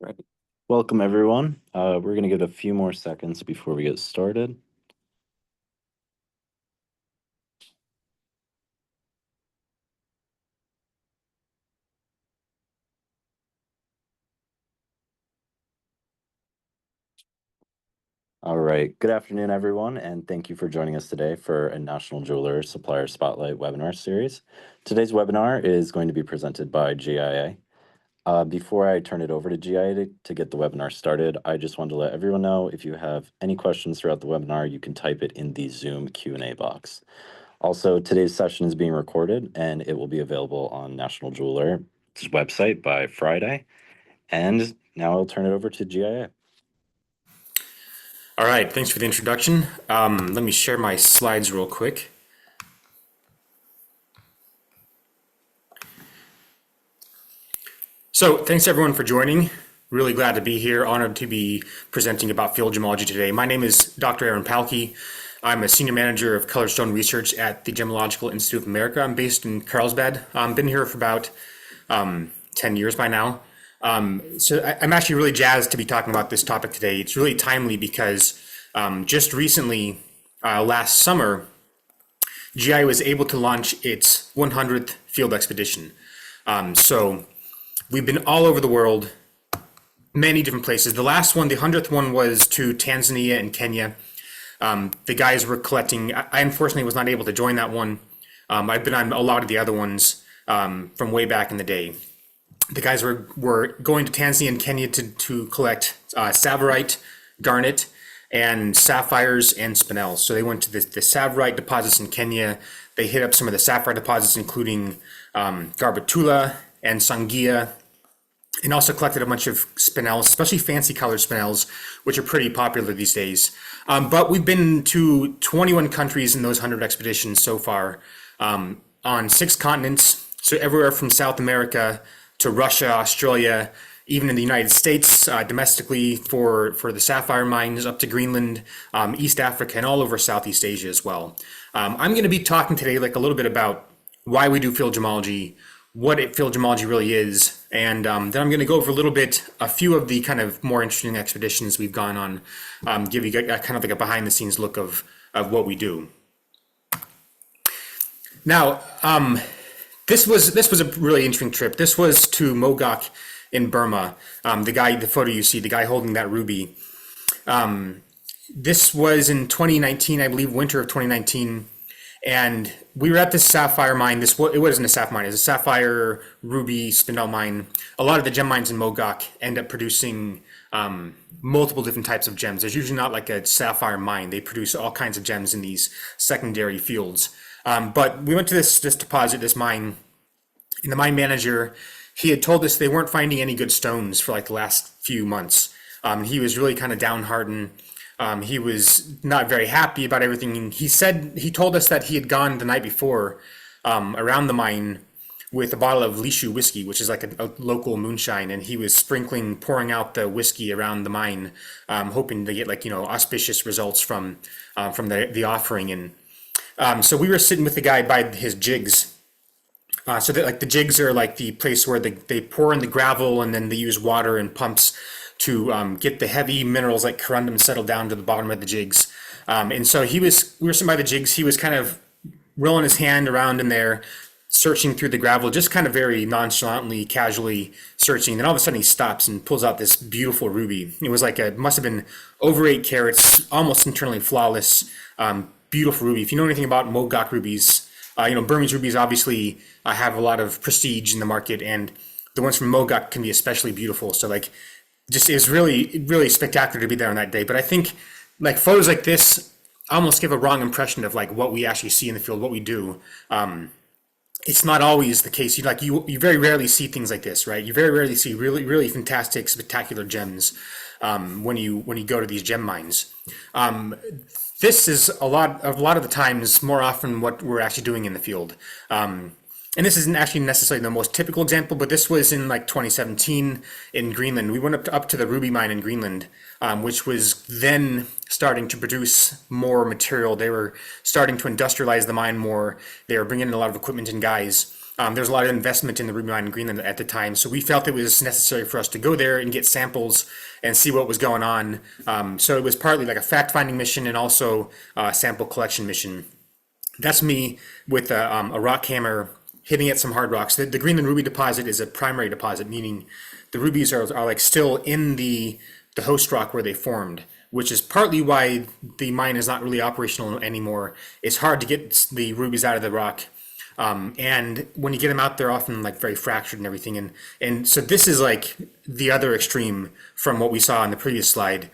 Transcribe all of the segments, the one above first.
Right. Welcome, everyone. We're going to give it a few more seconds before we get started. All right. Good afternoon, everyone, and thank you for joining us today for a National Jeweler Supplier Spotlight webinar series. Today's webinar is going to be presented by GIA. Before I turn it over to GIA to get the webinar started, I just wanted to let everyone know if you have any questions throughout the webinar, you can type it in the Zoom Q&A box. Also, today's session is being recorded and it will be available on National Jeweler's website by Friday. And now I'll turn it over to GIA. All right, thanks for the introduction. Let me share my slides real quick. So thanks everyone for joining. Really glad to be here, honored to be presenting about field gemology today. My name is Dr. Aaron Palke. I'm a senior manager of colorstone research at the Gemological Institute of America. I'm based in Carlsbad. Been here for about 10 years by now. So I'm actually really jazzed to be talking about this topic today. It's really timely because just recently, last summer, GIA was able to launch its 100th field expedition. So we've been all over the world, many different places. The last one, the 100th one, was to Tanzania and Kenya. The guys were collecting. I unfortunately was not able to join that one. I've been on a lot of the other ones from way back in the day. The guys were going to Tanzania and Kenya to collect tsavorite, garnet, and sapphires and spinels. So they went to the tsavorite deposits in Kenya. They hit up some of the sapphire deposits, including Garbatula and Sangia, and also collected a bunch of spinels, especially fancy colored spinels, which are pretty popular these days. But we've been to 21 countries in those 100 expeditions so far, on 6 continents, so everywhere from South America to Russia, Australia, even in the United States, domestically for the sapphire mines, up to Greenland, East Africa, and all over Southeast Asia as well. I'm going to be talking today a little bit about why we do field gemology, what field gemology really is, and then I'm going to go over a few of the kind of more interesting expeditions we've gone on, give you a kind of like a behind the scenes look of what we do. Now, this was a really interesting trip. This was to Mogok in Burma. The photo you see, the guy holding that ruby. This was in 2019, I believe, winter of 2019. And we were at this sapphire mine. It wasn't a sapphire mine, it was a sapphire ruby spindle mine. A lot of the gem mines in Mogok end up producing multiple different types of gems. There's usually not like a sapphire mine. They produce all kinds of gems in these secondary fields. But we went to this deposit, this mine, and the mine manager, he had told us they weren't finding any good stones for like the last few months. He was really kind of downhearted. He was not very happy about everything. He told us that he had gone the night before around the mine with a bottle of Lishu whiskey, which is like a local moonshine, and he was pouring out the whiskey around the mine, hoping to get auspicious results from the offering. And so we were sitting with the guy by his jigs. So that the jigs are like the place where they pour in the gravel and then they use water and pumps to get the heavy minerals like corundum settled down to the bottom of the jigs. And so we were sitting by the jigs. He was kind of rolling his hand around in there, searching through the gravel, just kind of very nonchalantly, casually searching. Then all of a sudden he stops and pulls out this beautiful ruby. It was must have been over 8 carats, almost internally flawless, beautiful ruby. If you know anything about Mogok rubies, Burmese rubies obviously have a lot of prestige in the market, and the ones from Mogok can be especially beautiful. So just it was really, really spectacular to be there on that day. But I think photos like this almost give a wrong impression of what we actually see in the field, what we do. It's not always the case. You very rarely see things like this, right? You very rarely see really, really fantastic, spectacular gems when you go to these gem mines. This is a lot of the times more often what we're actually doing in the field. And this isn't actually necessarily the most typical example, but this was in 2017 in Greenland. We went up to the ruby mine in Greenland, which was then starting to produce more material. They were starting to industrialize the mine more. They were bringing in a lot of equipment and guys. There's a lot of investment in the ruby mine in Greenland at the time, so we felt it was necessary for us to go there and get samples and see what was going on. So it was partly like a fact-finding mission and also a sample collection mission. That's me with a rock hammer hitting at some hard rocks. The Greenland ruby deposit is a primary deposit, meaning the rubies are like still in the host rock where they formed, which is partly why the mine is not really operational anymore. It's hard to get the rubies out of the rock. And when you get them out, they're often like very fractured and everything. And so this is like the other extreme from what we saw in the previous slide.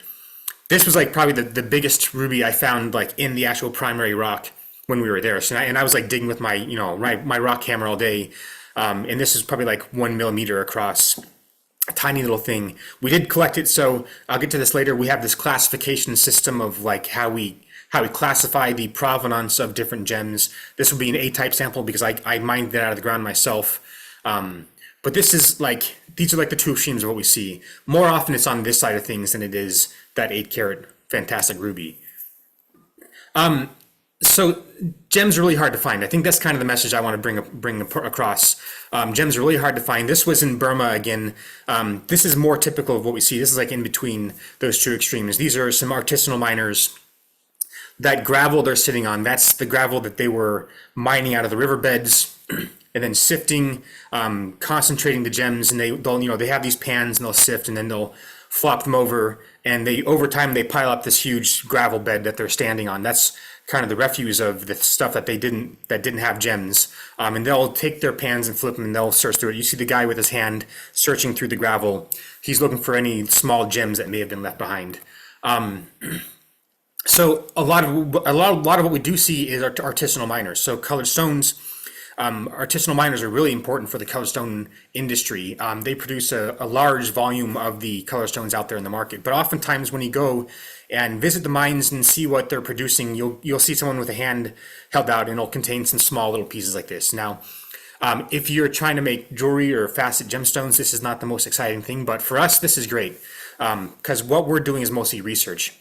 This was like probably the biggest ruby I found like in the actual primary rock when we were there. So I was like digging with my, my rock hammer all day. And this is probably like 1 millimeter across, a tiny little thing. We did collect it. So I'll get to this later. We have this classification system of like how we classify the provenance of different gems. This would be an A-type sample because I mined that out of the ground myself. But this is like, these are like the two extremes of what we see. More often it's on this side of things than it is that 8-carat fantastic ruby. So gems are really hard to find. I think that's kind of the message I want to bring across. Gems are really hard to find. This was in Burma again. This is more typical of what we see. This is like in between those two extremes. These are some artisanal miners. That gravel they're sitting on, that's the gravel that they were mining out of the riverbeds and then sifting, concentrating the gems, and they have these pans and they'll sift and then they'll flop them over, and over time they pile up this huge gravel bed that they're standing on. That's kind of the refuse of the stuff that didn't have gems. And they'll take their pans and flip them and they'll search through it. You see the guy with his hand searching through the gravel. He's looking for any small gems that may have been left behind. So a lot of what we do see is artisanal miners. So colored stones, artisanal miners are really important for the colored stone industry. They produce a large volume of the colored stones out there in the market. But oftentimes when you go and visit the mines and see what they're producing, you'll see someone with a hand held out and it'll contain some small little pieces like this. Now, if you're trying to make jewelry or facet gemstones, this is not the most exciting thing. But for us, this is great because what we're doing is mostly research.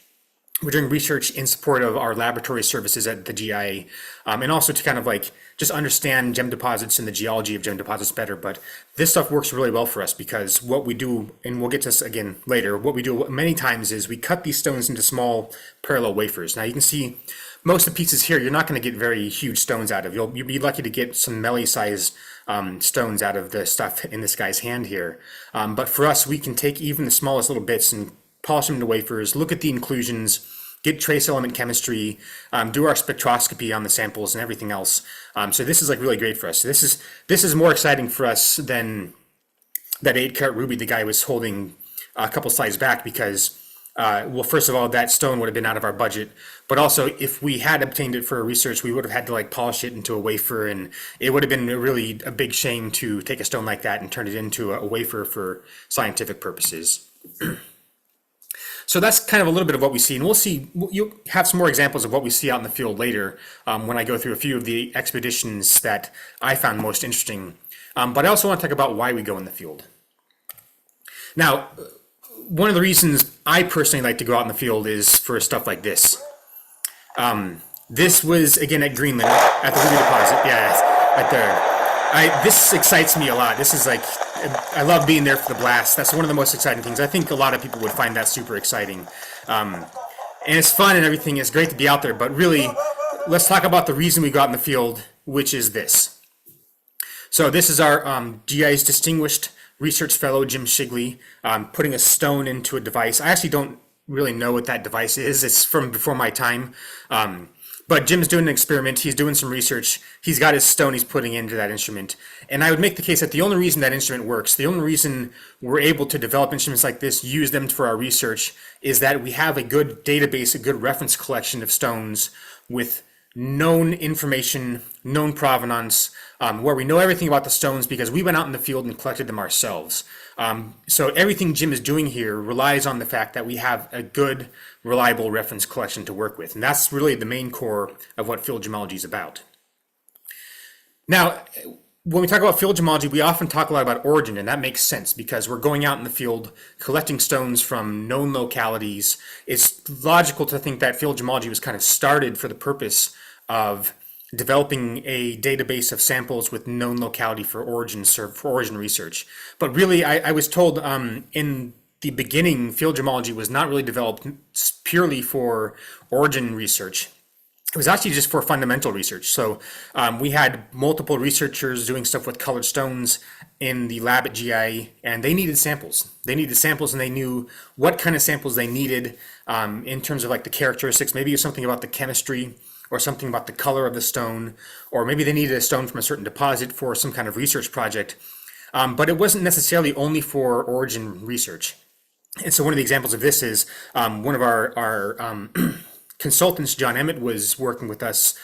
We're doing research in support of our laboratory services at the GIA, and also to kind of like just understand gem deposits and the geology of gem deposits better. But this stuff works really well for us because what we do, and we'll get to this again later, what we do many times is we cut these stones into small parallel wafers. Now you can see most of the pieces here, you're not going to get very huge stones out of. You'll be lucky to get some melee-sized stones out of the stuff in this guy's hand here. But for us, we can take even the smallest little bits and polish them into wafers, look at the inclusions, get trace element chemistry, do our spectroscopy on the samples and everything else. So this is like really great for us. So this is more exciting for us than that 8-carat ruby the guy was holding a couple slides back because, well, first of all, that stone would have been out of our budget. But also, if we had obtained it for research, we would have had to like polish it into a wafer, and it would have been really a big shame to take a stone like that and turn it into a wafer for scientific purposes. So that's kind of a little bit of what we see, and you'll have some more examples of what we see out in the field later when I go through a few of the expeditions that I found most interesting. But I also want to talk about why we go in the field. Now, one of the reasons I personally like to go out in the field is for stuff like this. This was, again, at Greenland, at the ruby deposit. Yeah, right there. This excites me a lot. This is like, I love being there for the blast. That's one of the most exciting things. I think a lot of people would find that super exciting. And it's fun and everything. It's great to be out there. But really, let's talk about the reason we got in the field, which is this. So this is our GIA's distinguished research fellow, Jim Shigley, putting a stone into a device. I actually don't really know what that device is. It's from before my time. But Jim's doing an experiment. He's doing some research. He's got his stone he's putting into that instrument. And I would make the case that the only reason that instrument works, the only reason we're able to develop instruments like this, use them for our research, is that we have a good database, a good reference collection of stones with known information, known provenance, where we know everything about the stones because we went out in the field and collected them ourselves. So everything Jim is doing here relies on the fact that we have a good, reliable reference collection to work with. And that's really the main core of what field gemology is about. Now, when we talk about field gemology, we often talk a lot about origin, and that makes sense because we're going out in the field collecting stones from known localities. It's logical to think that field gemology was kind of started for the purpose of developing a database of samples with known locality for origin research. But really, I was told in the beginning, field gemology was not really developed purely for origin research. It was actually just for fundamental research. So we had multiple researchers doing stuff with colored stones in the lab at GIA, and they needed samples. They needed samples, and they knew what kind of samples they needed in terms of like the characteristics. Maybe it was something about the chemistry, or something about the color of the stone, or maybe they needed a stone from a certain deposit for some kind of research project. But it wasn't necessarily only for origin research. And so one of the examples of this is one of our consultants, John Emmett, was working with us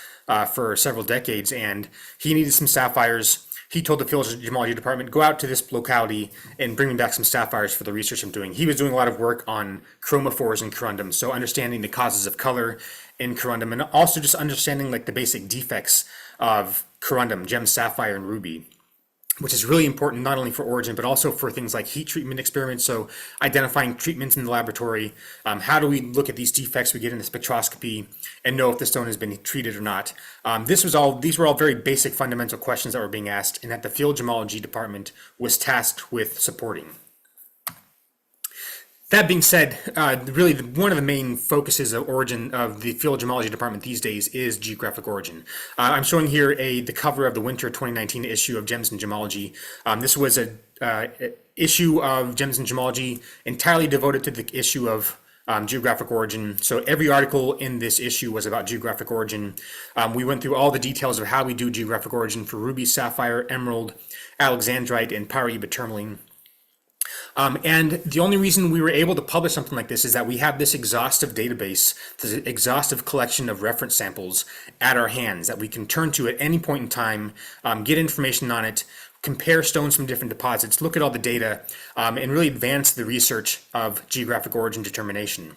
for several decades, and he needed some sapphires. He told the field gemology department, go out to this locality and bring me back some sapphires for the research I'm doing. He was doing a lot of work on chromophores and corundum, so understanding the causes of color in corundum, and also just understanding like the basic defects of corundum, gem, sapphire, and ruby, which is really important not only for origin, but also for things like heat treatment experiments. So identifying treatments in the laboratory, how do we look at these defects we get in the spectroscopy and know if the stone has been treated or not. These were all very basic fundamental questions that were being asked, and that the field gemology department was tasked with supporting. That being said, really one of the main focuses of origin of the field gemology department these days is geographic origin. I'm showing here the cover of the winter 2019 issue of Gems and Gemology. This was a issue of Gems and Gemology entirely devoted to the issue of geographic origin. So every article in this issue was about geographic origin. We went through all the details of how we do geographic origin for ruby, sapphire, emerald, alexandrite, and pyrite tourmaline. And the only reason we were able to publish something like this is that we have this exhaustive database, this exhaustive collection of reference samples at our hands that we can turn to at any point in time, get information on it, compare stones from different deposits, look at all the data, and really advance the research of geographic origin determination.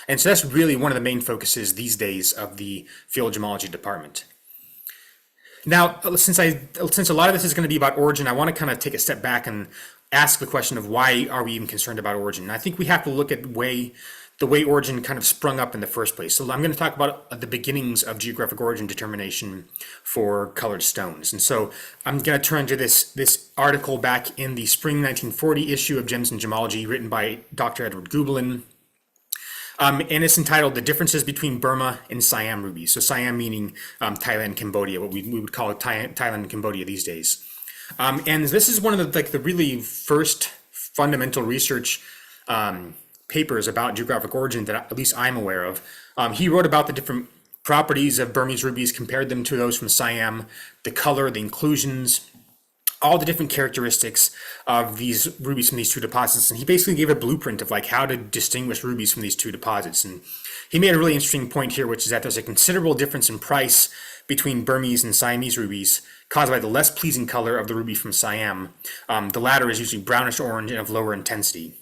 And so that's really one of the main focuses these days of the field gemology department. Now, since a lot of this is going to be about origin, I want to kind of take a step back and ask the question of why are we even concerned about origin? And I think we have to look at the way origin kind of sprung up in the first place. So I'm going to talk about the beginnings of geographic origin determination for colored stones. And so I'm going to turn to this article back in the spring 1940 issue of Gems and Gemology, written by Dr. Edward Gubelin. And it's entitled The Differences Between Burma and Siam Rubies. So Siam meaning Thailand, Cambodia, what we would call Thailand and Cambodia these days. And this is one of the really first fundamental research papers about geographic origin that at least I'm aware of. He wrote about the different properties of Burmese rubies, compared them to those from Siam, the color, the inclusions, all the different characteristics of these rubies from these two deposits. And he basically gave a blueprint of like how to distinguish rubies from these two deposits. And he made a really interesting point here, which is that there's a considerable difference in price between Burmese and Siamese rubies, caused by the less pleasing color of the ruby from Siam. The latter is usually brownish orange and of lower intensity.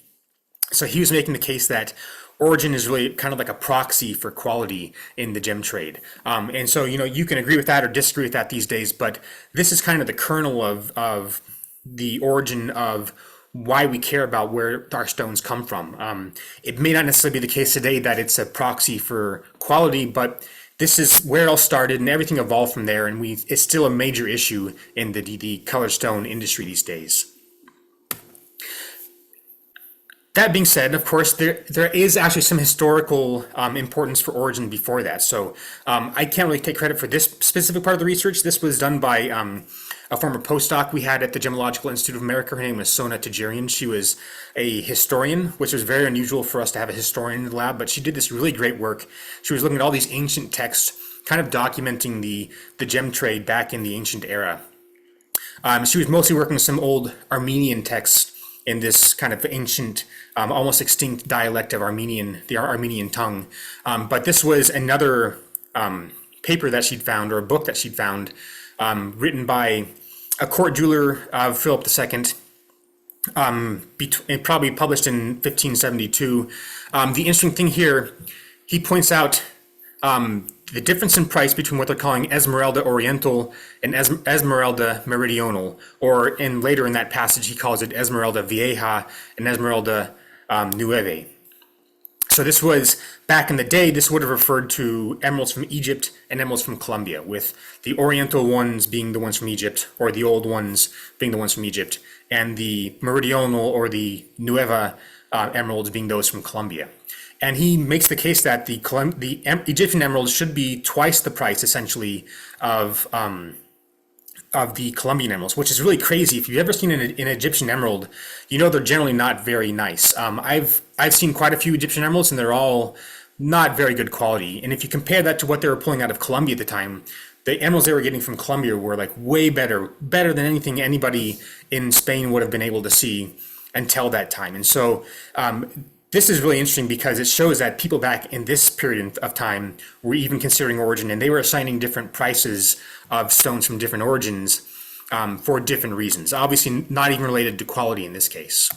So he was making the case that origin is really kind of like a proxy for quality in the gem trade. And so, you can agree with that or disagree with that these days, but this is kind of the kernel of the origin of why we care about where our stones come from. It may not necessarily be the case today that it's a proxy for quality, but this is where it all started, and everything evolved from there, and it's still a major issue in the colored stone industry these days. That being said, of course, there is actually some historical importance for origin before that. So I can't really take credit for this specific part of the research. This was done by a former postdoc we had at the Gemological Institute of America. Her name was Sona Tajarian. She was a historian, which was very unusual for us to have a historian in the lab, but she did this really great work. She was looking at all these ancient texts, kind of documenting the gem trade back in the ancient era. She was mostly working with some old Armenian texts in this kind of ancient, almost extinct dialect of the Armenian tongue. But this was another paper that she'd found, or a book that she'd found, written by a court jeweler of Philip II, and probably published in 1572. The interesting thing here, he points out the difference in price between what they're calling Esmeralda Oriental and Esmeralda Meridional, or later in that passage he calls it Esmeralda Vieja and Esmeralda Nueve. So this was, back in the day, this would have referred to emeralds from Egypt and emeralds from Colombia, with the Oriental ones being the ones from Egypt, or the old ones being the ones from Egypt, and the Meridional or the Nueva emeralds being those from Colombia. And he makes the case that the Egyptian emeralds should be twice the price, essentially, of the Colombian emeralds, which is really crazy. If you've ever seen an Egyptian emerald, you know they're generally not very nice. I've seen quite a few Egyptian emeralds, and they're all not very good quality. And if you compare that to what they were pulling out of Colombia at the time, the emeralds they were getting from Colombia were like way better than anything anybody in Spain would have been able to see until that time. And so this is really interesting because it shows that people back in this period of time were even considering origin, and they were assigning different prices of stones from different origins for different reasons. Obviously not even related to quality in this case.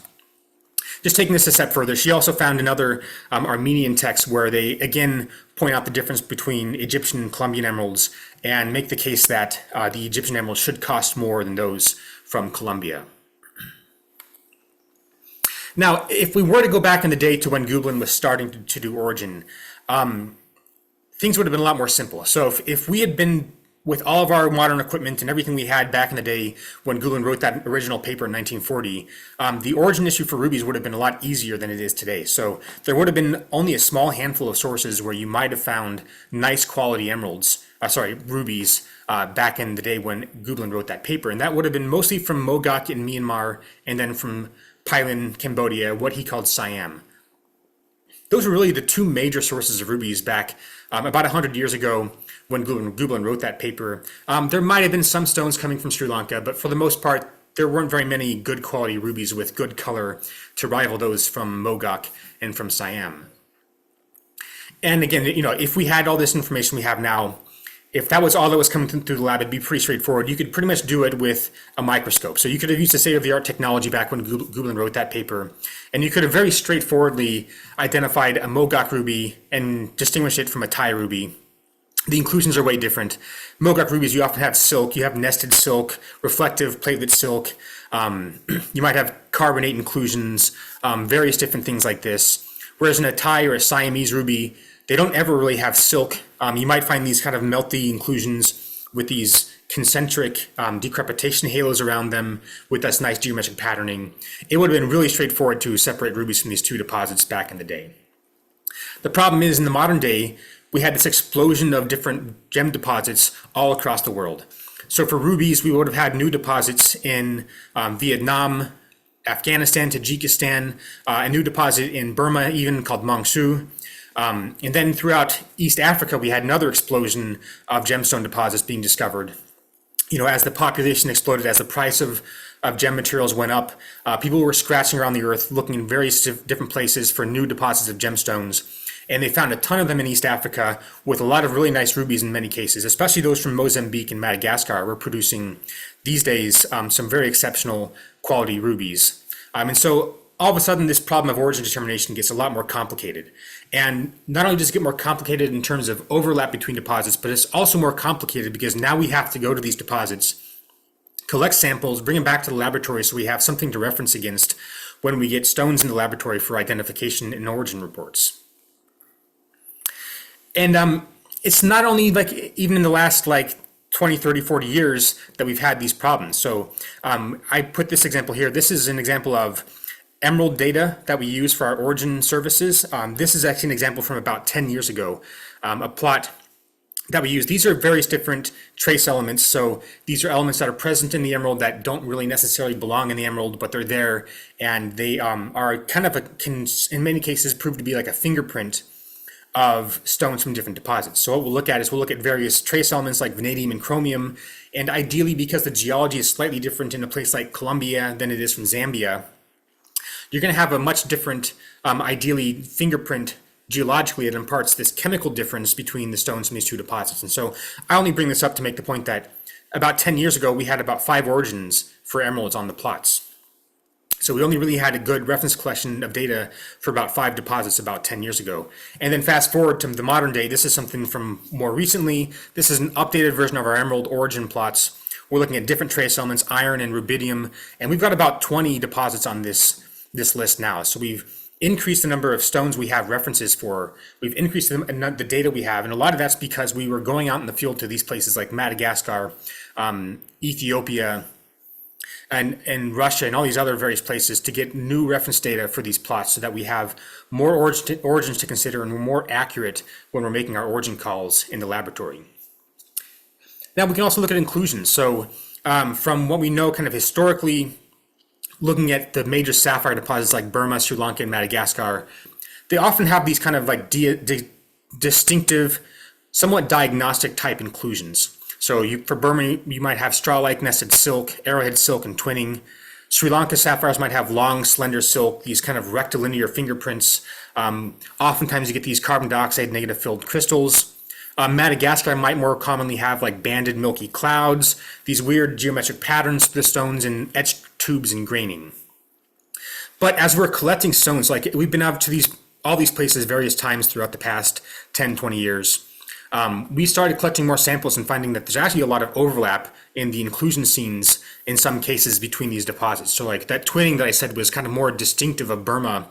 Just taking this a step further, she also found another Armenian text where they again point out the difference between Egyptian and Colombian emeralds and make the case that the Egyptian emeralds should cost more than those from Colombia. Now, if we were to go back in the day to when Gublin was starting to do origin, things would have been a lot more simple. So if we had been with all of our modern equipment and everything we had back in the day when Gublin wrote that original paper in 1940, the origin issue for rubies would have been a lot easier than it is today. So there would have been only a small handful of sources where you might have found nice quality rubies back in the day when Gublin wrote that paper. And that would have been mostly from Mogok in Myanmar and then from Pailin, Cambodia, what he called Siam. Those were really the two major sources of rubies back about 100 years ago when Gublin wrote that paper. There might have been some stones coming from Sri Lanka, but for the most part, there weren't very many good quality rubies with good color to rival those from Mogok and from Siam. And again, if we had all this information we have now, if that was all that was coming through the lab, it'd be pretty straightforward. You could pretty much do it with a microscope. So you could have used the state-of-the-art technology back when Gublin wrote that paper, and you could have very straightforwardly identified a Mogok ruby and distinguished it from a Thai ruby. The inclusions are way different. Mogok rubies, you often have silk, you have nested silk, reflective platelet silk, you might have carbonate inclusions, various different things like this. Whereas in a Thai or a Siamese ruby, they don't ever really have silk. You might find these kind of melty inclusions with these concentric decrepitation halos around them with this nice geometric patterning. It would have been really straightforward to separate rubies from these two deposits back in the day. The problem is, in the modern day, we had this explosion of different gem deposits all across the world. So for rubies, we would have had new deposits in Vietnam, Afghanistan, Tajikistan, a new deposit in Burma even called Mongsu. And then throughout East Africa, we had another explosion of gemstone deposits being discovered. As the population exploded, as the price of gem materials went up, people were scratching around the earth, looking in various different places for new deposits of gemstones. And they found a ton of them in East Africa with a lot of really nice rubies in many cases, especially those from Mozambique and Madagascar. We're producing these days some very exceptional quality rubies. And so all of a sudden, this problem of origin determination gets a lot more complicated. And not only does it get more complicated in terms of overlap between deposits, but it's also more complicated because now we have to go to these deposits, collect samples, bring them back to the laboratory so we have something to reference against when we get stones in the laboratory for identification and origin reports. And it's not only even in the last 20, 30, 40 years that we've had these problems. So I put this example here. This is an example of emerald data that we use for our origin services. This is actually an example from about 10 years ago, a plot that we use. These are various different trace elements. So these are elements that are present in the emerald that don't really necessarily belong in the emerald, but they're there, and they are kind of can in many cases prove to be like a fingerprint of stones from different deposits. So what we'll look at is we'll look at various trace elements like vanadium and chromium, and ideally, because the geology is slightly different in a place like Colombia than it is from Zambia, you're going to have a much different, ideally, fingerprint geologically that imparts this chemical difference between the stones from these two deposits. And so I only bring this up to make the point that about 10 years ago, we had about 5 origins for emeralds on the plots. So we only really had a good reference collection of data for about 5 deposits about 10 years ago. And then fast forward to the modern day, this is something from more recently. This is an updated version of our emerald origin plots. We're looking at different trace elements, iron and rubidium, and we've got about 20 deposits on this list now. So we've increased the number of stones we have references for. We've increased the data we have, and a lot of that's because we were going out in the field to these places like Madagascar, Ethiopia, and Russia, and all these other various places to get new reference data for these plots, so that we have more origins to consider and we're more accurate when we're making our origin calls in the laboratory. Now we can also look at inclusions. So from what we know kind of historically, looking at the major sapphire deposits like Burma, Sri Lanka, and Madagascar, they often have these kind of like distinctive, somewhat diagnostic type inclusions. So for Burma, you might have straw-like nested silk, arrowhead silk, and twinning. Sri Lanka sapphires might have long, slender silk, these kind of rectilinear fingerprints. Oftentimes you get these carbon dioxide negative filled crystals. Madagascar might more commonly have like banded milky clouds, these weird geometric patterns to the stones, and etched tubes and graining. But as we're collecting stones, like we've been out to all these places various times throughout the past 10, 20 years, we started collecting more samples and finding that there's actually a lot of overlap in the inclusion scenes in some cases between these deposits. So like that twinning that I said was kind of more distinctive of Burma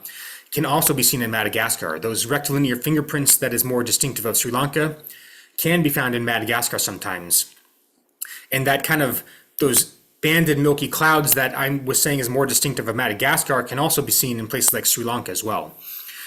can also be seen in Madagascar. Those rectilinear fingerprints that is more distinctive of Sri Lanka can be found in Madagascar sometimes. And that kind of, those banded milky clouds that I was saying is more distinctive of Madagascar can also be seen in places like Sri Lanka as well.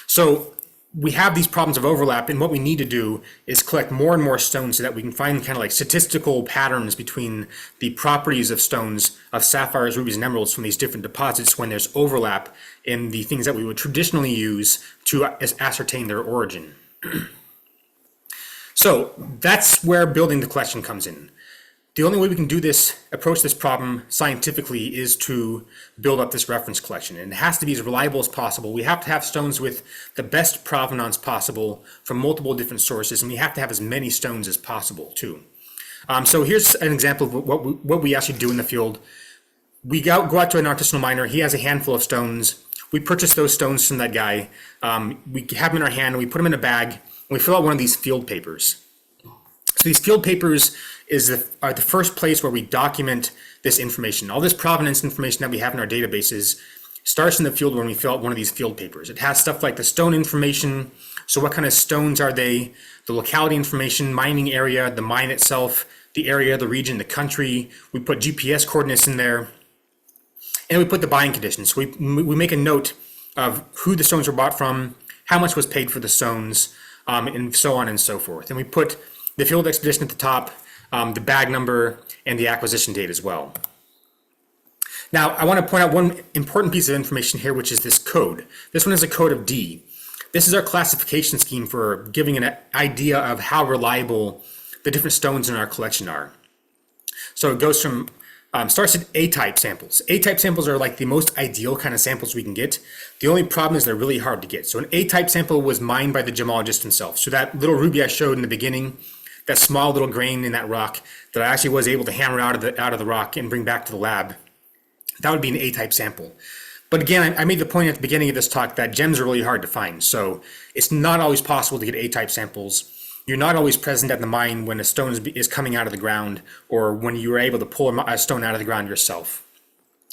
So we have these problems of overlap, and what we need to do is collect more and more stones so that we can find kind of like statistical patterns between the properties of stones, of sapphires, rubies, and emeralds from these different deposits when there's overlap in the things that we would traditionally use to ascertain their origin. So that's where building the collection comes in. The only way we can approach this problem scientifically, is to build up this reference collection. And it has to be as reliable as possible. We have to have stones with the best provenance possible from multiple different sources, and we have to have as many stones as possible too. So here's an example of what we actually do in the field. We go out to an artisanal miner. He has a handful of stones. We purchase those stones from that guy. We have them in our hand, and we put them in a bag, and we fill out one of these field papers. So these field papers are the first place where we document this information. All this provenance information that we have in our databases starts in the field when we fill out one of these field papers. It has stuff like the stone information, so what kind of stones are they, the locality information, mining area, the mine itself, the area, the region, the country. We put GPS coordinates in there, and we put the buying conditions. So we make a note of who the stones were bought from, how much was paid for the stones, and so on and so forth. And we put the field expedition at the top, the bag number, and the acquisition date as well. Now, I want to point out one important piece of information here, which is this code. This one is a code of D. This is our classification scheme for giving an idea of how reliable the different stones in our collection are. So it goes from, starts at A-type samples. A-type samples are like the most ideal kind of samples we can get. The only problem is they're really hard to get. So an A-type sample was mined by the gemologist himself. So that little ruby I showed in the beginning, that small little grain in that rock that I actually was able to hammer out of the rock and bring back to the lab, that would be an A-type sample. But again, I made the point at the beginning of this talk that gems are really hard to find. So it's not always possible to get A-type samples. You're not always present at the mine when a stone is coming out of the ground, or when you are able to pull a stone out of the ground yourself.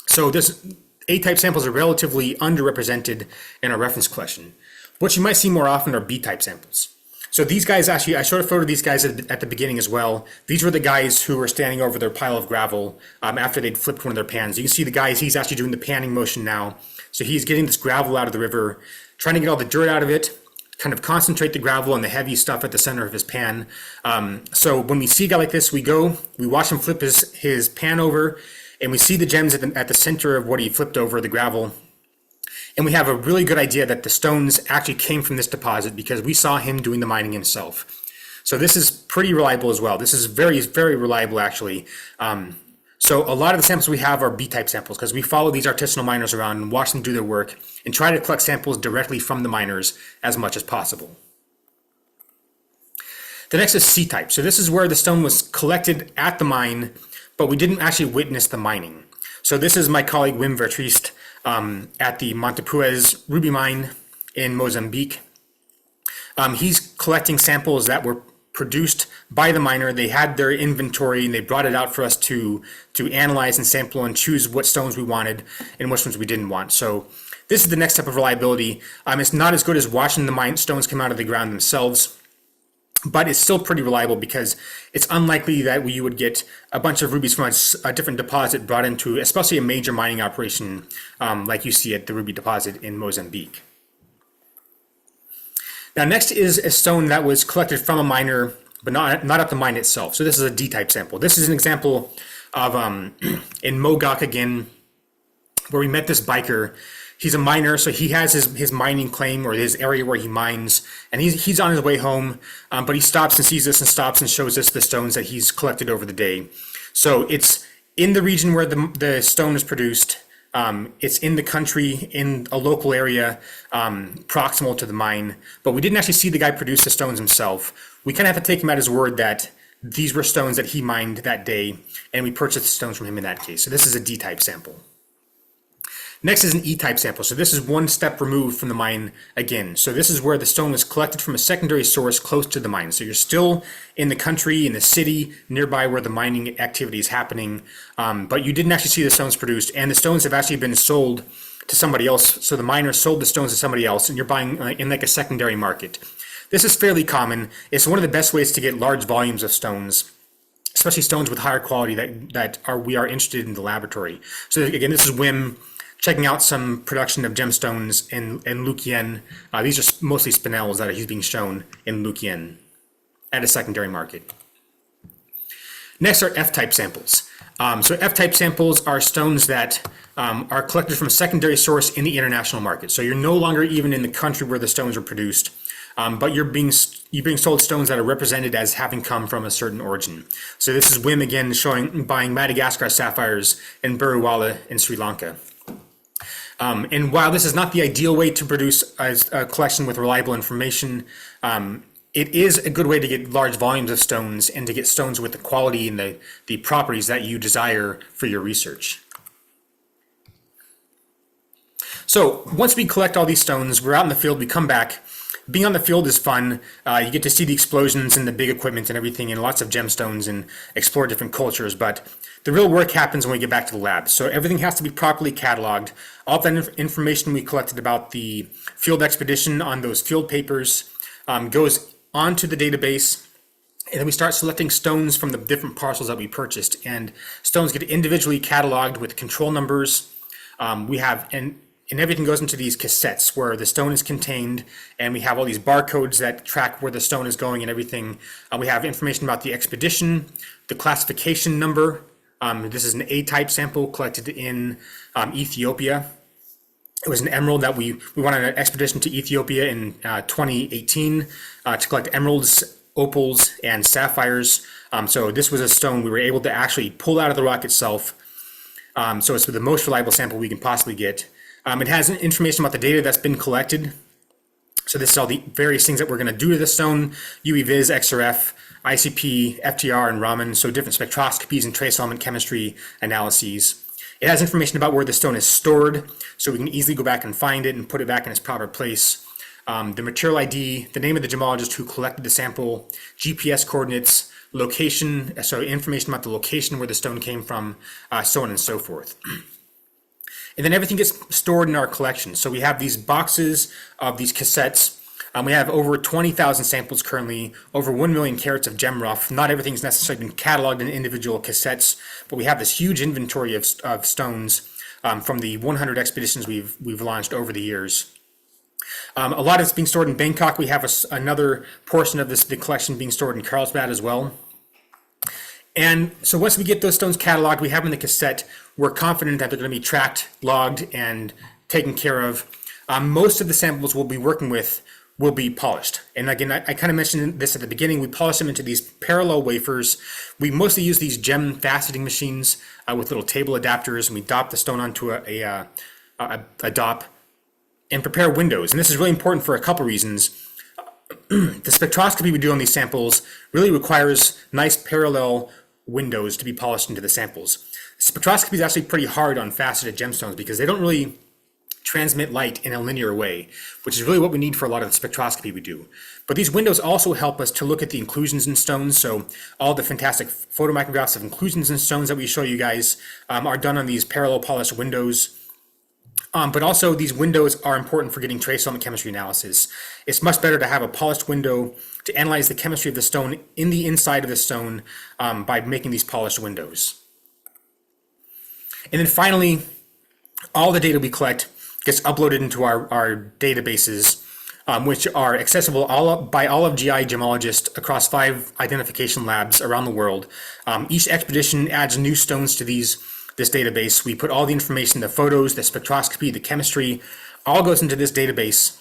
So this A-type samples are relatively underrepresented in our reference collection. What you might see more often are B-type samples. So these guys, actually, I showed a photo of these guys at the beginning as well. These were the guys who were standing over their pile of gravel after they'd flipped one of their pans. You can see the guys, he's actually doing the panning motion now. So he's getting this gravel out of the river, trying to get all the dirt out of it, kind of concentrate the gravel and the heavy stuff at the center of his pan. So when we see a guy like this, we watch him flip his pan over, and we see the gems at the center of what he flipped over, the gravel. And we have a really good idea that the stones actually came from this deposit because we saw him doing the mining himself. So this is pretty reliable as well. This is very, very reliable actually. So a lot of the samples we have are B-type samples because we follow these artisanal miners around and watch them do their work and try to collect samples directly from the miners as much as possible. The next is C-type. So this is where the stone was collected at the mine, but we didn't actually witness the mining. So this is my colleague Wim Vertriest at the Montepuez ruby mine in Mozambique. He's collecting samples that were produced by the miner. They had their inventory and they brought it out for us to analyze and sample and choose what stones we wanted and which ones we didn't want. So this is the next step of reliability. It's not as good as watching the mine stones come out of the ground themselves, but it's still pretty reliable because it's unlikely that you would get a bunch of rubies from a different deposit brought into, especially a major mining operation like you see at the ruby deposit in Mozambique. Now, next is a stone that was collected from a miner, but not at the mine itself. So this is a D-type sample. This is an example of in Mogok again, where we met this biker. He's a miner, so he has his mining claim or his area where he mines, and he's on his way home, but he stops and sees this and stops and shows us the stones that he's collected over the day. So it's in the region where the stone is produced. It's in the country, in a local area, proximal to the mine, but we didn't actually see the guy produce the stones himself. We kind of have to take him at his word that these were stones that he mined that day, and we purchased the stones from him in that case. So this is a D-type sample. Next is an E-type sample. So this is one step removed from the mine again. So this is where the stone was collected from a secondary source close to the mine. So you're still in the country, in the city, nearby where the mining activity is happening, but you didn't actually see the stones produced, and the stones have actually been sold to somebody else. So the miner sold the stones to somebody else, and you're buying in like a secondary market. This is fairly common. It's one of the best ways to get large volumes of stones, especially stones with higher quality we are interested in the laboratory. So again, this is Wim checking out some production of gemstones in Lukien. These are mostly spinels that he's being shown in Lukien at a secondary market. Next are F-type samples. So F-type samples are stones that are collected from a secondary source in the international market. So you're no longer even in the country where the stones are produced, but you're being sold stones that are represented as having come from a certain origin. So this is Wim again buying Madagascar sapphires in Burrawala in Sri Lanka. And while this is not the ideal way to produce a collection with reliable information, it is a good way to get large volumes of stones and to get stones with the quality and the properties that you desire for your research. So once we collect all these stones, we're out in the field, we come back. Being on the field is fun. You get to see the explosions and the big equipment and everything and lots of gemstones and explore different cultures, but the real work happens when we get back to the lab. So everything has to be properly cataloged. All that information we collected about the field expedition on those field papers goes onto the database, and then we start selecting stones from the different parcels that we purchased, and stones get individually cataloged with control numbers. And everything goes into these cassettes where the stone is contained, and we have all these barcodes that track where the stone is going and everything. We have information about the expedition, the classification number. This is an A-type sample collected in Ethiopia. It was an emerald that we went on an expedition to Ethiopia in 2018 to collect emeralds, opals, and sapphires. So this was a stone we were able to actually pull out of the rock itself. So it's the most reliable sample we can possibly get. It has information about the data that's been collected. So this is all the various things that we're going to do to the stone: UV-Vis, XRF, ICP, FTR, and Raman, so different spectroscopies and trace element chemistry analyses. It has information about where the stone is stored, so we can easily go back and find it and put it back in its proper place. The material ID, the name of the gemologist who collected the sample, GPS coordinates, location, so information about the location where the stone came from, so on and so forth. And then everything gets stored in our collection. So we have these boxes of these cassettes. We have over 20,000 samples currently, over 1 million carats of gem rough. Not everything's necessarily been cataloged in individual cassettes, but we have this huge inventory of stones from the 100 expeditions we've launched over the years. A lot of it's being stored in Bangkok. We have another portion of the collection being stored in Carlsbad as well. And so once we get those stones cataloged, we have them in the cassette, we're confident that they're going to be tracked, logged, and taken care of. Most of the samples we'll be working with will be polished. And again, I kind of mentioned this at the beginning, we polish them into these parallel wafers. We mostly use these gem faceting machines with little table adapters, and we dop the stone onto a dop and prepare windows. And this is really important for a couple reasons. The spectroscopy we do on these samples really requires nice parallel windows to be polished into the samples. Spectroscopy is actually pretty hard on faceted gemstones because they don't really transmit light in a linear way, which is really what we need for a lot of the spectroscopy we do. But these windows also help us to look at the inclusions in stones. So all the fantastic photomicrographs of inclusions in stones that we show you guys are done on these parallel polished windows. But also these windows are important for getting trace element chemistry analysis. It's much better to have a polished window to analyze the chemistry of the stone in the inside of the stone by making these polished windows. And then finally, all the data we collect gets uploaded into our databases, which are accessible by all of GIA gemologists across 5 identification labs around the world. Each expedition adds new stones to this database. We put all the information, the photos, the spectroscopy, the chemistry, all goes into this database,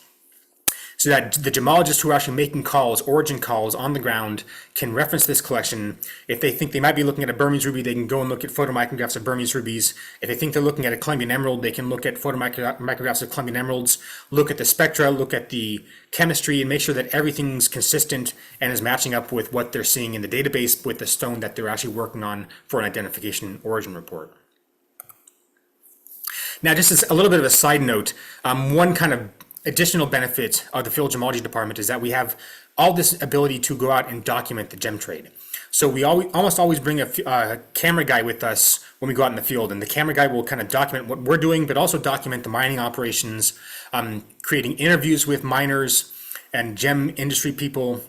so that the gemologists who are actually making calls, origin calls on the ground, can reference this collection. If they think they might be looking at a Burmese ruby, they can go and look at photomicrographs of Burmese rubies. If they think they're looking at a Colombian emerald, they can look at photomicrographs of Colombian emeralds, look at the spectra, look at the chemistry, and make sure that everything's consistent and is matching up with what they're seeing in the database with the stone that they're actually working on for an identification origin report. Now, just as a little bit of a side note, one kind of additional benefit of the field gemology department is that we have all this ability to go out and document the gem trade. So we almost always bring a camera guy with us when we go out in the field, and the camera guy will kind of document what we're doing, but also document the mining operations, creating interviews with miners and gem industry people,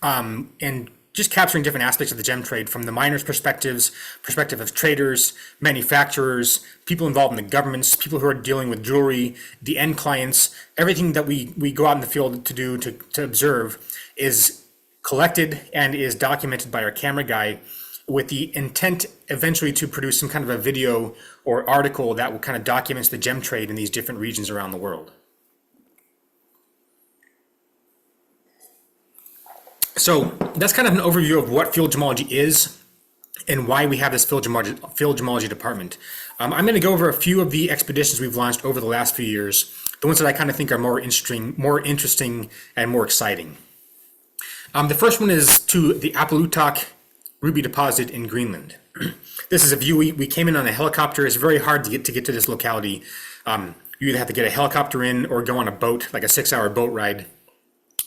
and just capturing different aspects of the gem trade from the miners' perspective of traders, manufacturers, people involved in the governments, people who are dealing with jewelry, the end clients. Everything that we go out in the field to do, to observe, is collected and is documented by our camera guy, with the intent eventually to produce some kind of a video or article that will kind of documents the gem trade in these different regions around the world. So that's kind of an overview of what field gemology is and why we have this field gemology department. I'm going to go over a few of the expeditions we've launched over the last few years, the ones that I kind of think are more interesting and more exciting. The first one is to the Apalutak ruby deposit in Greenland. This is a view. We came in on a helicopter. It's very hard to get to this locality. You either have to get a helicopter in or go on a boat, like a 6-hour boat ride,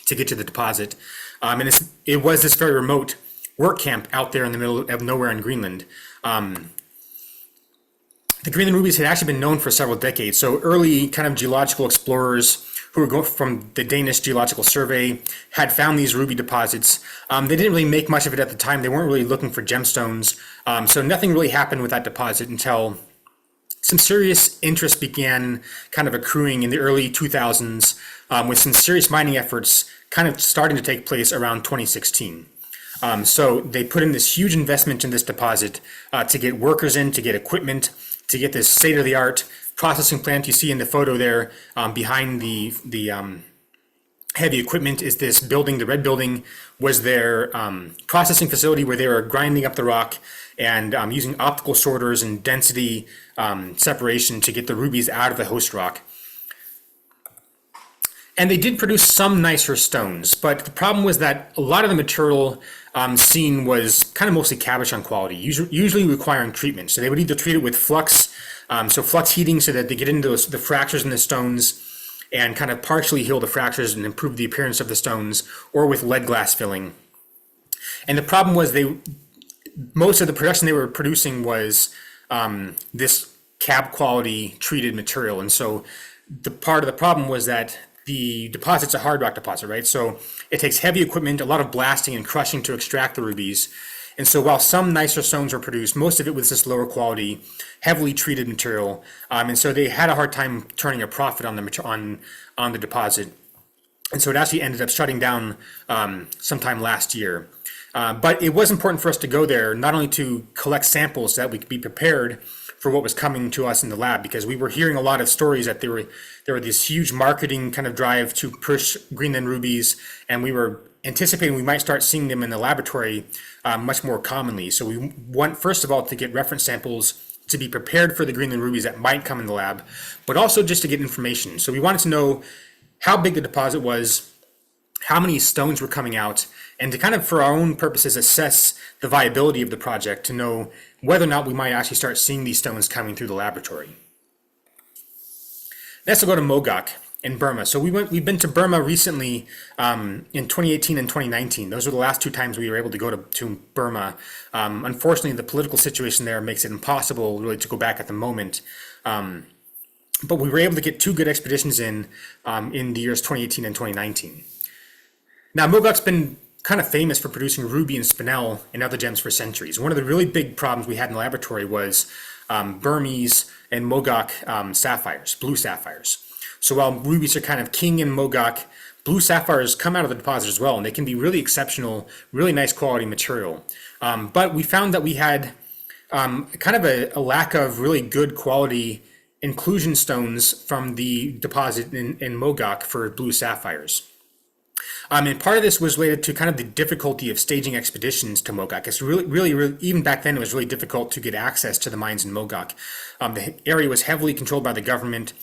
to get to the deposit. And it was this very remote work camp out there in the middle of nowhere in Greenland. The Greenland rubies had actually been known for several decades. So early kind of geological explorers who were going from the Danish Geological Survey had found these ruby deposits. They didn't really make much of it at the time. They weren't really looking for gemstones. So nothing really happened with that deposit until some serious interest began kind of accruing in the early 2000s, with some serious mining efforts kind of starting to take place around 2016. So they put in this huge investment in this deposit to get workers in, to get equipment, to get this state-of-the-art processing plant. You see in the photo there behind the heavy equipment is this building. The red building was their processing facility where they were grinding up the rock and using optical sorters and density separation to get the rubies out of the host rock. And they did produce some nicer stones, but the problem was that a lot of the material seen was kind of mostly cabochon quality, usually requiring treatment. So they would either treat it with flux, so flux heating, so that they get into the fractures in the stones and kind of partially heal the fractures and improve the appearance of the stones, or with lead glass filling. And the problem was most of the production they were producing was this cab quality treated material. And so the part of the problem was that the deposit's a hard rock deposit, right? So it takes heavy equipment, a lot of blasting and crushing to extract the rubies. And so while some nicer stones were produced, most of it was this lower quality, heavily treated material. And so they had a hard time turning a profit on the deposit. And so it actually ended up shutting down sometime last year. But it was important for us to go there, not only to collect samples so that we could be prepared for what was coming to us in the lab, because we were hearing a lot of stories that there were this huge marketing kind of drive to push Greenland rubies, and we were anticipating we might start seeing them in the laboratory much more commonly. So we want, first of all, to get reference samples to be prepared for the Greenland rubies that might come in the lab, but also just to get information. So we wanted to know how big the deposit was, how many stones were coming out, and to kind of, for our own purposes, assess the viability of the project to know whether or not we might actually start seeing these stones coming through the laboratory. Next, we'll go to Mogok in Burma. So we've been to Burma recently in 2018 and 2019. Those were the last 2 times we were able to go to Burma. Unfortunately, the political situation there makes it impossible really to go back at the moment. But we were able to get 2 good expeditions in the years 2018 and 2019. Now, Mogok's been kind of famous for producing ruby and spinel and other gems for centuries. One of the really big problems we had in the laboratory was Burmese and Mogok sapphires, blue sapphires. So while rubies are kind of king in Mogok, blue sapphires come out of the deposit as well, and they can be really exceptional, really nice quality material. But we found that we had kind of a lack of really good quality inclusion stones from the deposit in Mogok for blue sapphires. And part of this was related to kind of the difficulty of staging expeditions to Mogok. It's really, even back then, it was really difficult to get access to the mines in Mogok. The area was heavily controlled by the government.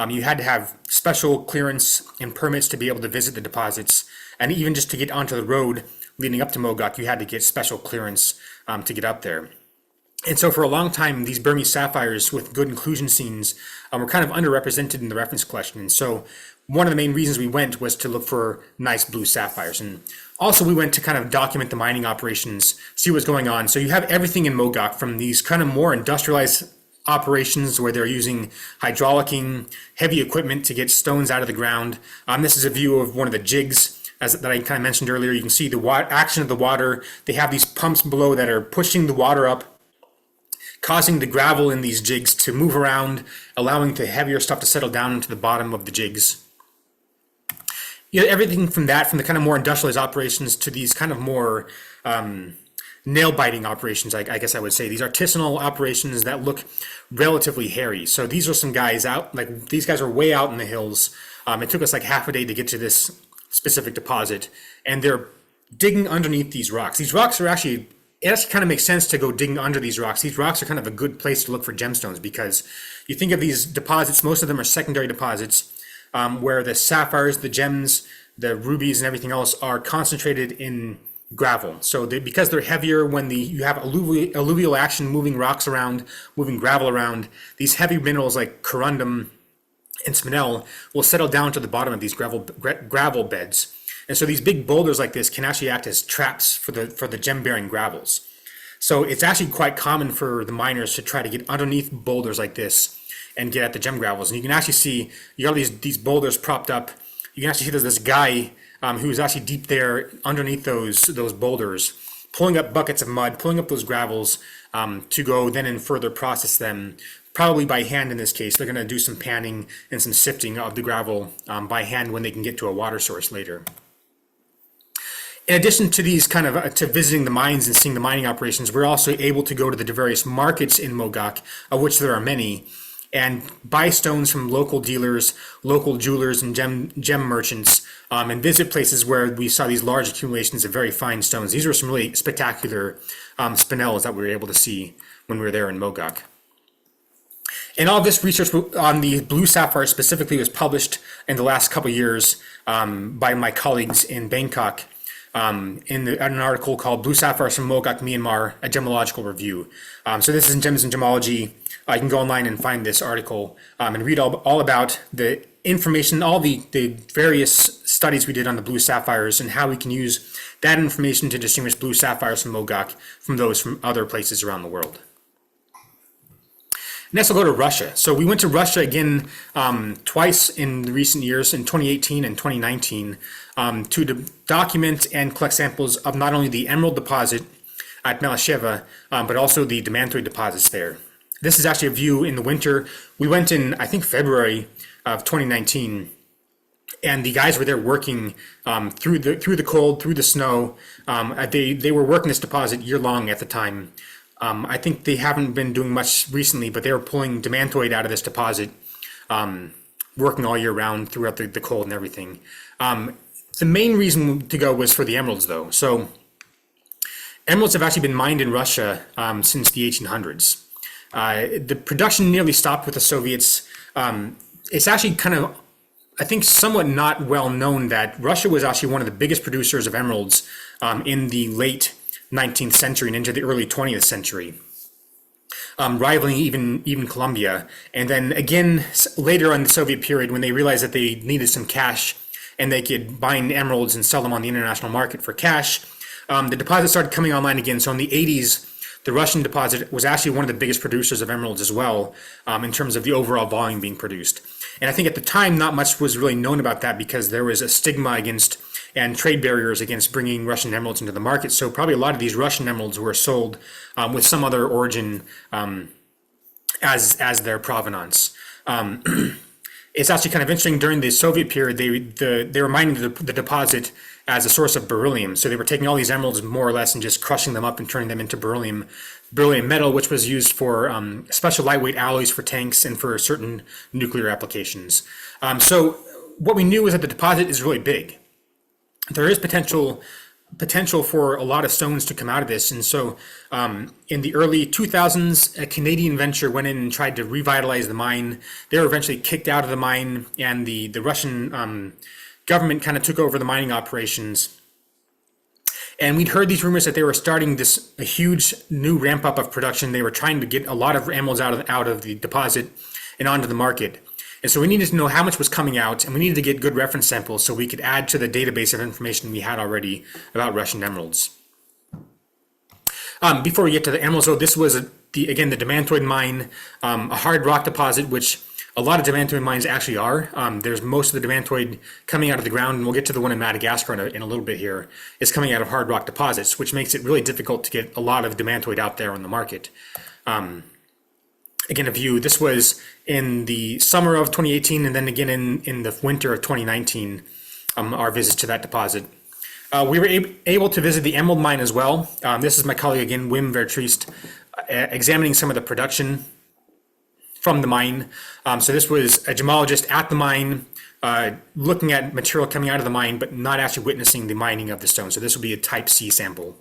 You had to have special clearance and permits to be able to visit the deposits. And even just to get onto the road leading up to Mogok, you had to get special clearance to get up there. And so for a long time, these Burmese sapphires with good inclusion scenes were kind of underrepresented in the reference collection. And so one of the main reasons we went was to look for nice blue sapphires. And also we went to kind of document the mining operations, see what's going on. So you have everything in Mogok, from these kind of more industrialized operations where they're using hydraulicking, heavy equipment to get stones out of the ground. This is a view of one of the jigs that I kind of mentioned earlier. You can see the action of the water. They have these pumps below that are pushing the water up, causing the gravel in these jigs to move around, allowing the heavier stuff to settle down into the bottom of the jigs. You know, everything from that, from the kind of more industrialized operations to these kind of more nail-biting operations, I guess I would say. These artisanal operations that look relatively hairy. So these are some guys out, like these guys are way out in the hills. It took us like half a day to get to this specific deposit, and they're digging underneath these rocks. These rocks are actually, it actually kind of makes sense to go digging under these rocks. These rocks are kind of a good place to look for gemstones, because you think of these deposits, most of them are secondary deposits, where the sapphires, the gems, the rubies, and everything else are concentrated in gravel. So because they're heavier, when you have alluvial action, moving rocks around, moving gravel around, these heavy minerals like corundum and spinel will settle down to the bottom of these gravel beds. And so these big boulders like this can actually act as traps for the gem-bearing gravels. So it's actually quite common for the miners to try to get underneath boulders like this and get at the gem gravels. And you can actually see, you have these boulders propped up. You can actually see there's this guy who's actually deep there underneath those boulders, pulling up buckets of mud, pulling up those gravels to go then and further process them, probably by hand in this case. They're going to do some panning and some sifting of the gravel by hand when they can get to a water source later. In addition to these kind of to visiting the mines and seeing the mining operations, we're also able to go to the various markets in Mogok, of which there are many, and buy stones from local dealers, local jewelers, and gem merchants, and visit places where we saw these large accumulations of very fine stones. These were some really spectacular spinels that we were able to see when we were there in Mogok. And all this research on the blue sapphire specifically was published in the last couple of years by my colleagues in Bangkok, in an article called Blue Sapphires from Mogok, Myanmar, a Gemological Review. So this is in Gems and Gemology. You can go online and find this article and read all about the information, all the various studies we did on the blue sapphires and how we can use that information to distinguish blue sapphires from Mogok from those from other places around the world. Next, I'll go to Russia. So we went to Russia again twice in the recent years, in 2018 and 2019, to document and collect samples of not only the emerald deposit at Melasheva, but also the demantoid deposits there. This is actually a view in the winter. We went in, I think, February of 2019, and the guys were there working through the cold, through the snow. They were working this deposit year long at the time. I think they haven't been doing much recently, but they were pulling demantoid out of this deposit, working all year round throughout the cold and everything. The main reason to go was for the emeralds, though. So emeralds have actually been mined in Russia since the 1800s. The production nearly stopped with the Soviets. It's actually kind of, I think, somewhat not well known that Russia was actually one of the biggest producers of emeralds in the late 19th century and into the early 20th century. rivaling even Colombia. And then again, later in the Soviet period, when they realized that they needed some cash and they could mine emeralds and sell them on the international market for cash, the deposit started coming online again. So in the 80s, the Russian deposit was actually one of the biggest producers of emeralds as well, in terms of the overall volume being produced. And I think at the time, not much was really known about that because there was a stigma against and trade barriers against bringing Russian emeralds into the market. So probably a lot of these Russian emeralds were sold with some other origin as their provenance. It's actually kind of interesting. During the Soviet period, they were mining the deposit as a source of beryllium. So they were taking all these emeralds more or less and just crushing them up and turning them into beryllium metal, which was used for special lightweight alloys for tanks and for certain nuclear applications. So what we knew was that the deposit is really big. There is potential for a lot of stones to come out of this. And so in the early 2000s, a Canadian venture went in and tried to revitalize the mine. They were eventually kicked out of the mine, and the Russian government kind of took over the mining operations. And we'd heard these rumors that they were starting a huge new ramp up of production. They were trying to get a lot of emeralds out of the deposit and onto the market. And so we needed to know how much was coming out, and we needed to get good reference samples so we could add to the database of information we had already about Russian emeralds. Before we get to the emeralds, though, this was, again, the demantoid mine, a hard rock deposit, which a lot of demantoid mines actually are. There's most of the demantoid coming out of the ground, and we'll get to the one in Madagascar in a little bit here, is coming out of hard rock deposits, which makes it really difficult to get a lot of demantoid out there on the market. Again, a view, this was in the summer of 2018, and then again in the winter of 2019, our visits to that deposit. We were able to visit the emerald mine as well. This is my colleague again, Wim Vertriest, examining some of the production from the mine. So this was a gemologist at the mine, looking at material coming out of the mine, but not actually witnessing the mining of the stone. So this will be a type C sample.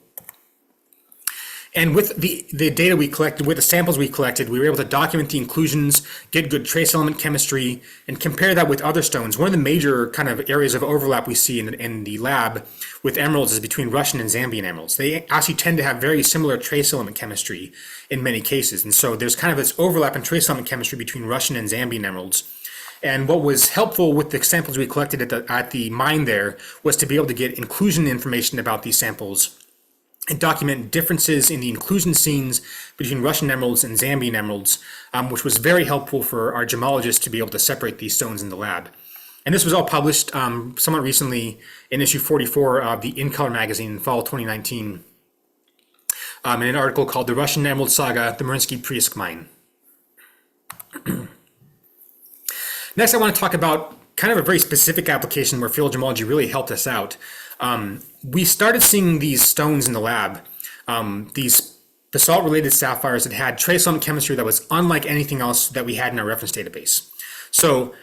And with the data we collected, with the samples we collected, we were able to document the inclusions, get good trace element chemistry, and compare that with other stones. One of the major kind of areas of overlap we see in the lab with emeralds is between Russian and Zambian emeralds. They actually tend to have very similar trace element chemistry in many cases. And so there's kind of this overlap in trace element chemistry between Russian and Zambian emeralds. And what was helpful with the samples we collected at the mine there was to be able to get inclusion information about these samples and document differences in the inclusion scenes between Russian emeralds and Zambian emeralds, which was very helpful for our gemologists to be able to separate these stones in the lab. And this was all published somewhat recently in issue 44 of the In Color magazine in fall 2019, in an article called The Russian Emerald Saga, the Mariinsky Priisk Mine. Next, I want to talk about kind of a very specific application where field gemology really helped us out. We started seeing these stones in the lab, these basalt-related sapphires that had trace element chemistry that was unlike anything else that we had in our reference database. So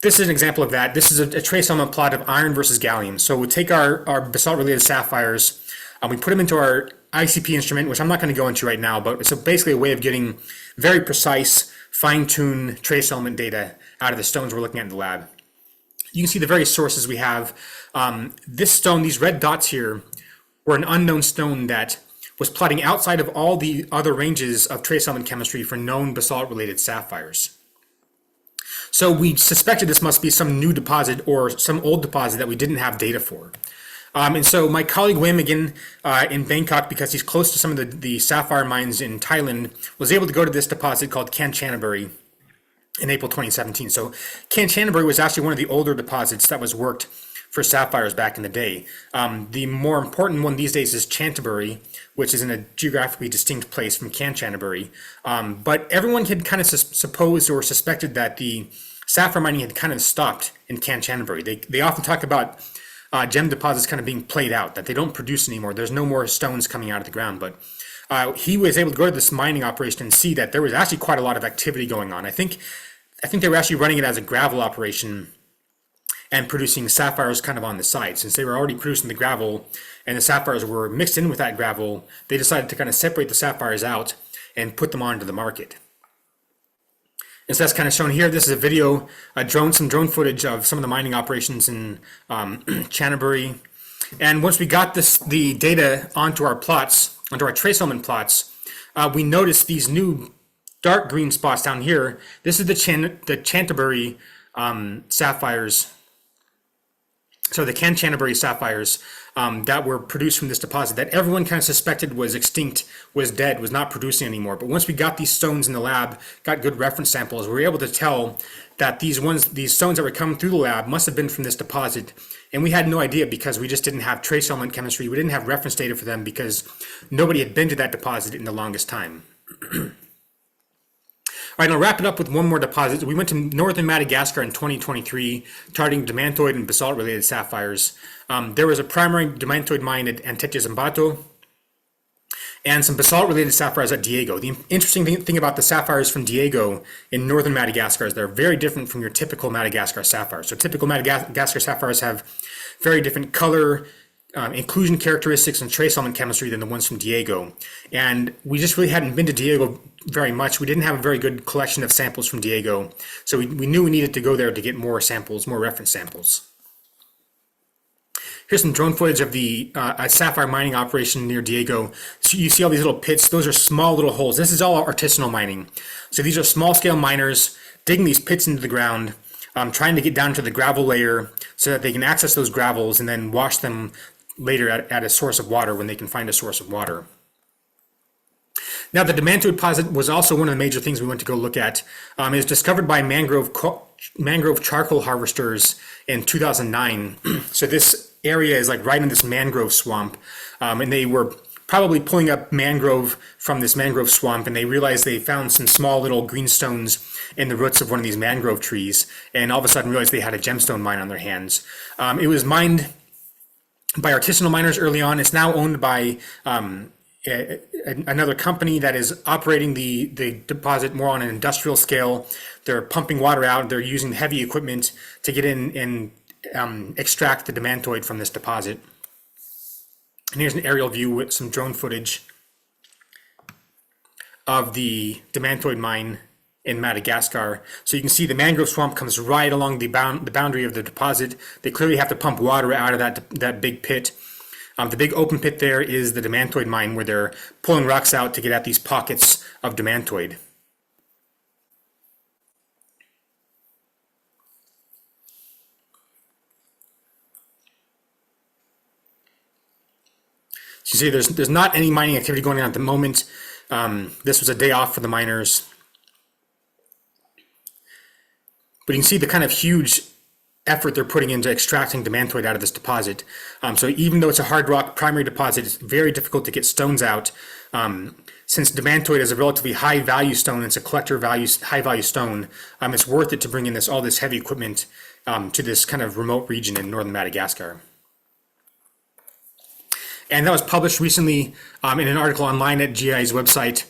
this is an example of that. This is a trace element plot of iron versus gallium. So we take our basalt-related sapphires, we put them into our ICP instrument, which I'm not going to go into right now, but it's basically a way of getting very precise, fine-tuned trace element data out of the stones we're looking at in the lab. You can see the various sources we have. This stone, these red dots here, were an unknown stone that was plotting outside of all the other ranges of trace element chemistry for known basalt-related sapphires. So we suspected this must be some new deposit or some old deposit that we didn't have data for. And so my colleague Wim, again, in Bangkok, because he's close to some of the sapphire mines in Thailand, was able to go to this deposit called Kanchanaburi in April 2017. So Kanchanaburi was actually one of the older deposits that was worked for sapphires back in the day. The more important one these days is Chantaburi, which is in a geographically distinct place from Kanchanaburi. But everyone had kind of supposed or suspected that the sapphire mining had kind of stopped in Kanchanaburi. They often talk about gem deposits kind of being played out, that they don't produce anymore. There's no more stones coming out of the ground. But he was able to go to this mining operation and see that there was actually quite a lot of activity going on. I think they were actually running it as a gravel operation and producing sapphires kind of on the side. Since they were already producing the gravel and the sapphires were mixed in with that gravel, they decided to kind of separate the sapphires out and put them onto the market. And so that's kind of shown here. This is a video, some drone footage of some of the mining operations in Chantaburi. And once we got the data onto our plots, onto our trace element plots, we noticed these new dark green spots down here. This is the Canterbury sapphires. So the Canterbury sapphires that were produced from this deposit that everyone kind of suspected was extinct, was dead, was not producing anymore. But once we got these stones in the lab, got good reference samples, we were able to tell that these stones that were coming through the lab must have been from this deposit. And we had no idea because we just didn't have trace element chemistry. We didn't have reference data for them because nobody had been to that deposit in the longest time. All right, I'll wrap it up with one more deposit. We went to northern Madagascar in 2023, targeting demantoid and basalt-related sapphires. There was a primary demantoid mine at Antetezambato and some basalt-related sapphires at Diego. The interesting thing about the sapphires from Diego in northern Madagascar is they're very different from your typical Madagascar sapphires. So typical Madagascar sapphires have very different color, inclusion characteristics and trace element chemistry than the ones from Diego. And we just really hadn't been to Diego very much. We didn't have a very good collection of samples from Diego. So we knew we needed to go there to get more samples, more reference samples. Here's some drone footage of the sapphire mining operation near Diego. So you see all these little pits. Those are small little holes. This is all artisanal mining. So these are small scale miners digging these pits into the ground, trying to get down to the gravel layer so that they can access those gravels and then wash them later at a source of water when they can find a source of water. Now, the demantoid deposit was also one of the major things we went to go look at. It was discovered by mangrove charcoal harvesters in 2009. So this area is like right in this mangrove swamp, and they were probably pulling up mangrove from this mangrove swamp, and they realized they found some small little green stones in the roots of one of these mangrove trees, and all of a sudden realized they had a gemstone mine on their hands. It was mined by artisanal miners early on. It's now owned by another company that is operating the deposit more on an industrial scale. They're pumping water out. They're using heavy equipment to get in and extract the demantoid from this deposit. And here's an aerial view with some drone footage of the demantoid mine in Madagascar. So you can see the mangrove swamp comes right along the boundary of the deposit. They clearly have to pump water out of that big pit. The big open pit there is the demantoid mine where they're pulling rocks out to get at these pockets of demantoid. So you see there's not any mining activity going on at the moment. This was a day off for the miners. But you can see the kind of huge effort they're putting into extracting demantoid out of this deposit. So even though it's a hard rock primary deposit, it's very difficult to get stones out. Since demantoid is a relatively high value stone, it's a collector value, high value stone, it's worth it to bring in all this heavy equipment to this kind of remote region in northern Madagascar. And that was published recently in an article online at GIA's website,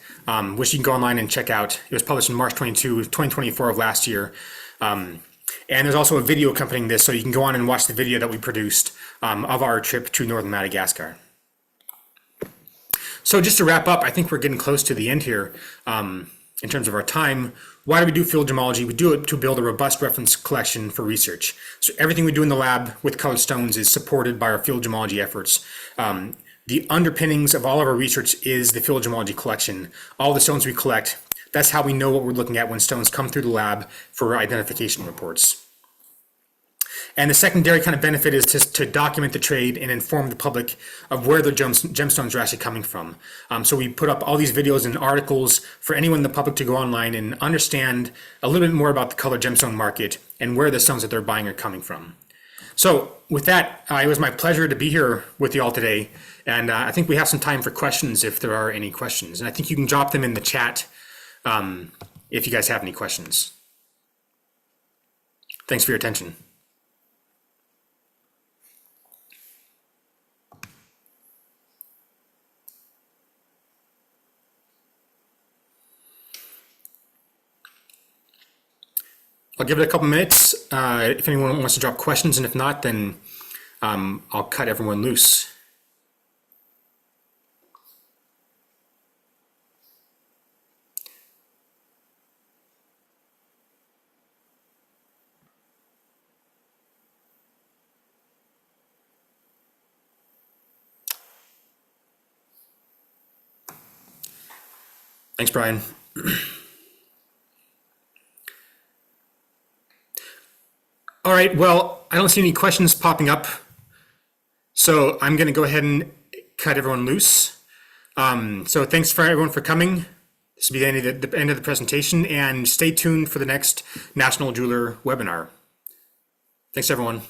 which you can go online and check out. It was published in March 2024 of last year. And there's also a video accompanying this, so you can go on and watch the video that we produced of our trip to northern Madagascar. So just to wrap up, I think we're getting close to the end here in terms of our time. Why do we do field gemology? We do it to build a robust reference collection for research. So everything we do in the lab with colored stones is supported by our field gemology efforts. The underpinnings of all of our research is the field gemology collection. All the stones we collect, that's how we know what we're looking at when stones come through the lab for identification reports. And the secondary kind of benefit is to document the trade and inform the public of where the gemstones are actually coming from. So we put up all these videos and articles for anyone in the public to go online and understand a little bit more about the colored gemstone market and where the stones that they're buying are coming from. So with that, it was my pleasure to be here with you all today. And I think we have some time for questions if there are any questions. And I think you can drop them in the chat if you guys have any questions. Thanks for your attention. I'll give it a couple minutes if anyone wants to drop questions, and if not, then I'll cut everyone loose. Thanks, Brian. All right, well, I don't see any questions popping up, so I'm going to go ahead and cut everyone loose. So thanks for everyone for coming. This will be the end of the presentation, and stay tuned for the next National Jeweler webinar. Thanks, everyone.